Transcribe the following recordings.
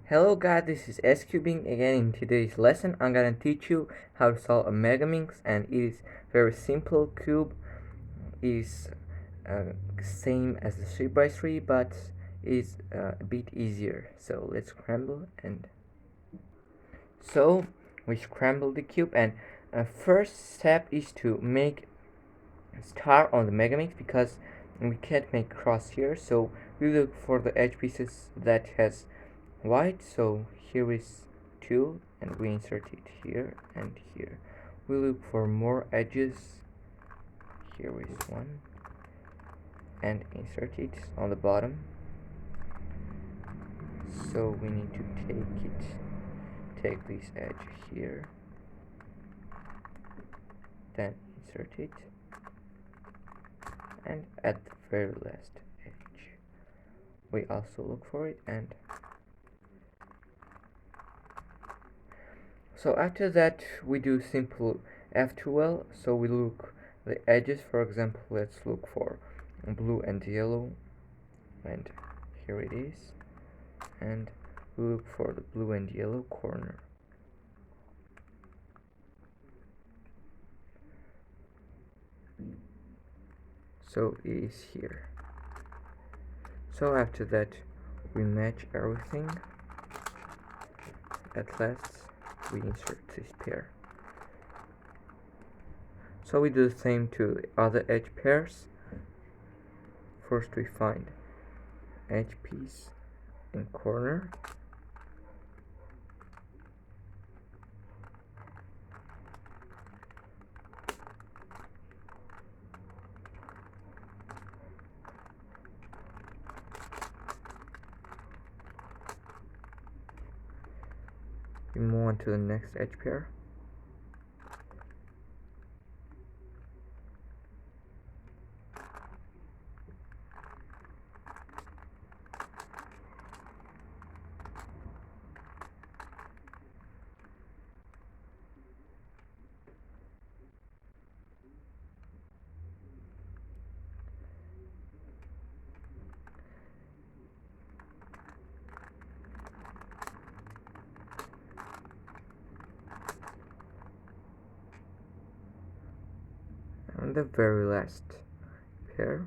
Hello guys, this is SQBing again. In today's lesson I'm gonna teach you how to solve a Megaminx, and it is very simple. Cube is same as the 3x3 but is a bit easier. So let's scramble, and so we scramble the cube, and first step is to make star on the Megaminx because we can't make cross here, so we look for the edge pieces that has white. So here is 2 and we insert it here and here. We look for more edges. Here is 1 and insert it on the bottom. So we need to take this edge here, then insert it, and at the very last edge we also look for it. And so after that we do simple F2L. So we look the edges. For example, let's look for blue and yellow, and here it is, and we look for the blue and yellow corner. So it is here. So after that we match everything. At last we insert this pair. So we do the same to the other edge pairs. First we find edge piece and corner. We move on to the next edge pair. And the very last pair.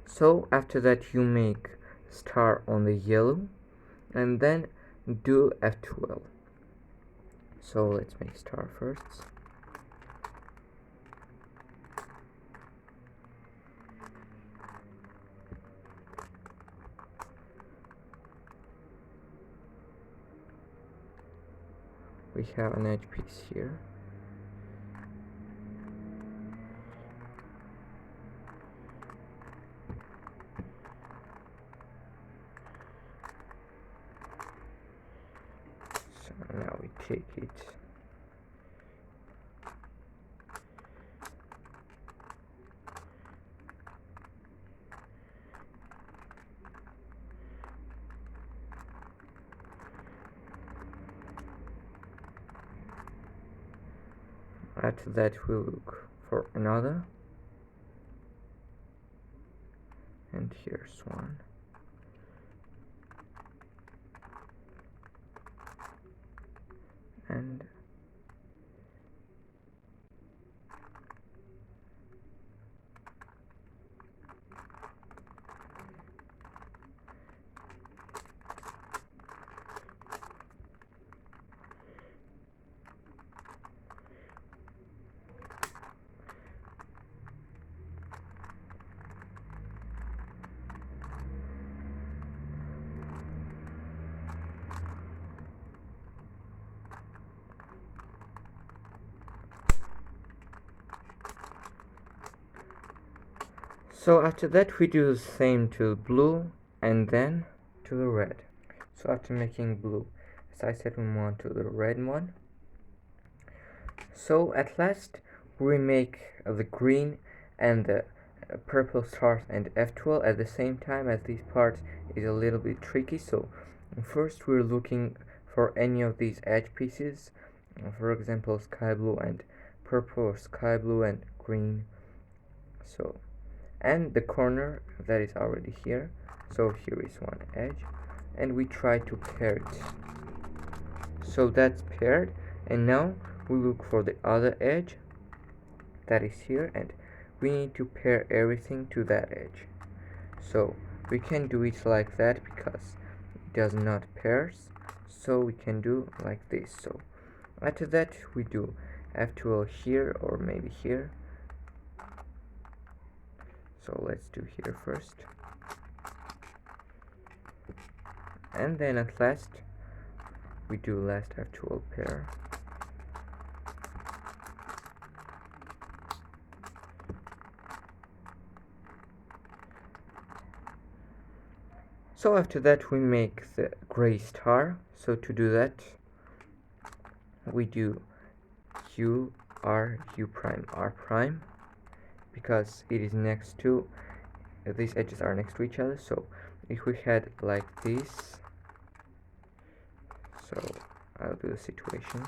So after that you make star on the yellow and then do F2L. So let's make star first. We have an edge piece here. So now we take it. After that we look for another, and here's one. And so after that we do the same to blue and then to the red. So after making blue, as I said, we move on to the red one. So at last we make the green and the purple stars and F12 at the same time, as this part is a little bit tricky. So first we're looking for any of these edge pieces, for example sky blue and purple, or sky blue and green. So, and the corner that is already here, so here is one edge, and we try to pair it. So that's paired, and now we look for the other edge that is here, and we need to pair everything to that edge. So we can do it like that because it does not pairs, so we can do like this. So after that we do F12 here, or maybe here. So let's do here first, and then at last we do last F12 pair. So after that we make the gray star. So to do that we do U R U prime R prime, because it is next to these edges are next to each other. So if we had like this, so I'll do the situation.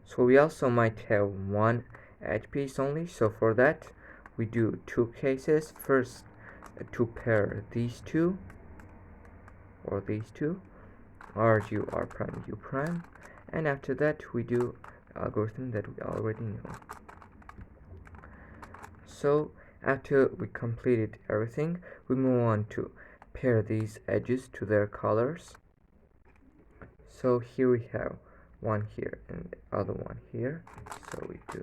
So we also might have one edge piece only, so for that we do two cases. First to pair these two, or these two, R U R prime U prime, and after that we do algorithm that we already know. So after we completed everything, we move on to pair these edges to their colors. So here we have one here and the other one here. So we do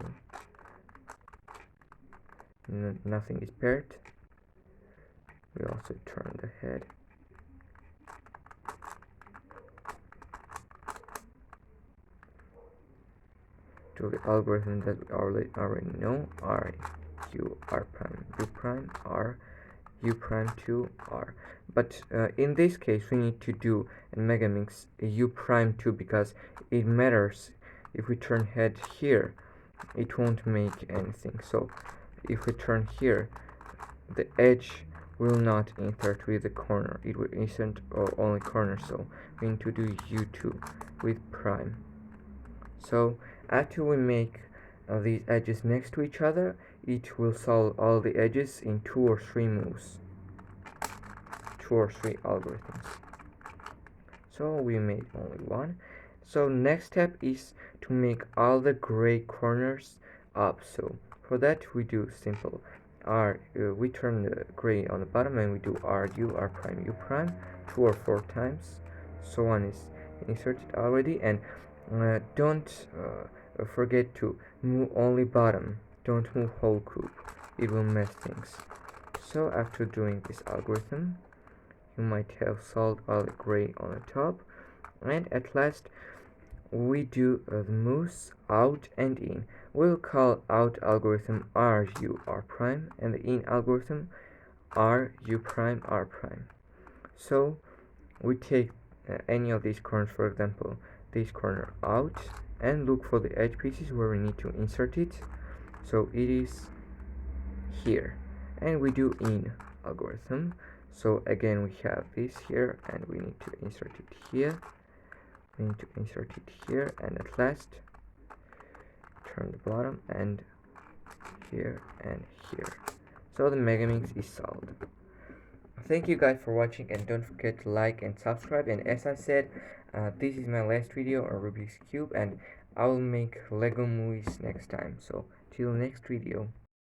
nothing is paired. We also turn the head. To the algorithm that we already know, R U R prime U prime R U prime 2 R. But in this case we need to do in Megaminx U prime 2, because it matters. If we turn head here, it won't make anything. So if we turn here, the edge will not insert with the corner, it will insert only corner. So we need to do U2 with prime. So after we make these edges next to each other, it will solve all the edges in 2 or 3 moves, 2 or 3 algorithms. So we made only one. So next step is to make all the gray corners up. So for that we do simple we turn the gray on the bottom, and we do R U R prime U prime 2 or 4 times. So one is inserted already, and don't forget to move only bottom, don't move whole cube, it will mess things. So after doing this algorithm, you might have solved all the gray on the top, and at last we do the moves out and in. We'll call out algorithm R U R prime, and the in algorithm R U prime R prime. So we take any of these corners, for example this corner, out, and look for the edge pieces where we need to insert it. So it is here, and we do in algorithm. So again we have this here, and we need to insert it here, we need to insert it here, and at last turn the bottom, and here and here. So the Megaminx is solved. Thank you guys for watching, and don't forget to like and subscribe. And as I said, this is my last video on Rubik's Cube, and I will make Lego movies next time. So till next video.